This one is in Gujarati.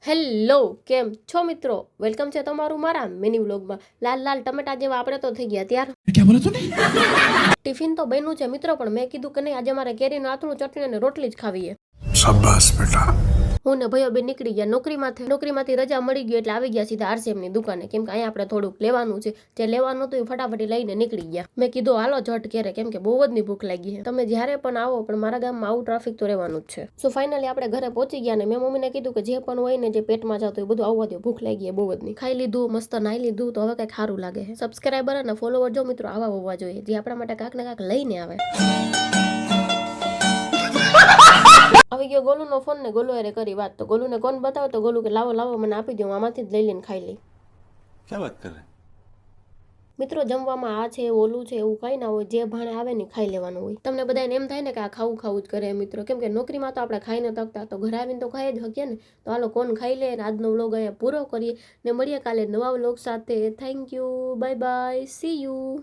હેલો કેમ છો મિત્રો, વેલકમ છે તમારું મારા મિની વ્લોગમાં. લાલ લાલ ટમેટા જેવા આપણે તો થઈ ગયા ત્યાર. क्या बोला तूने? ટિફિન તો બન્યું છે મિત્રો, પણ મેં કીધું કે નહીં, આજે મારે કેરીનું આથણું, ચટણી અને રોટલી જ ખાવી છે. शाबाश बेटा. હું ને ભાઈઓ બેન નીકળી ગયા નોકરીમાંથી રજા મળી ગઈ એટલે આવી ગયા સીધા આરસીએમની દુકાને, કેમ કે અહીંયા આપણે થોડુંક લેવાનું છે. જે લેવાનું હતું એ ફટાફટી લઈને નીકળી ગયા. મેં કીધું હાલો ઝટ ઘેરે, કેમ કે બહુ જ ની ભૂખ લાગી છે. તમે જ્યારે પણ આવો, પણ મારા ગામમાં આવું ટ્રાફિક તો રહેવાનું જ છે. સો ફાઇનલી આપણે ઘરે પહોંચી ગયા ને મેં મમ્મીને કીધું કે જે પણ હોય ને, જે પેટમાં જતું એ બધું આવવા દો, ભૂખ લાગી બહુ જ નહીં. ખાઈ લીધું, મસ્ત નાઈ લીધું, તો હવે કંઈક સારું લાગે છે. સબસ્ક્રાઈબર અને ફોલોવર જો મિત્રો આવા હોવા જોઈએ, જે આપણા માટે કાંક ને કાંક લઈને આવે. આવી ગયો ગોલુનો ફોન ને ગોલુ હારે કરી વાત. તો ગોલુને કોણ બતાવે, તો ગોલુ કે લાવો લાવો મને આપી દઉં, આમાંથી જ લઈ લઈને ખાઈ લઈ. क्या बात कर रहे हैं? મિત્રો જમવામાં આ છે ઓલું છે એવું કઈ ના હોય, જે ભાણે આવે ને ખાઈ લેવાનું હોય. તમને બધાને એમ થાય ને કે આ ખાવું ખાવું જ કરે મિત્રો, કેમ કે નોકરીમાં તો આપણે ખાઈને તકતા, તો ઘરે આવીને તો ખાઈ જ શકીએ ને. તો હાલો કોણ ખાઈ લે. આજનો વ્લોગ અહીંયા પૂરો કરીએ ને મળીએ કાલે નવા વ્લોગ સાથે. Thank you, bye bye, C you.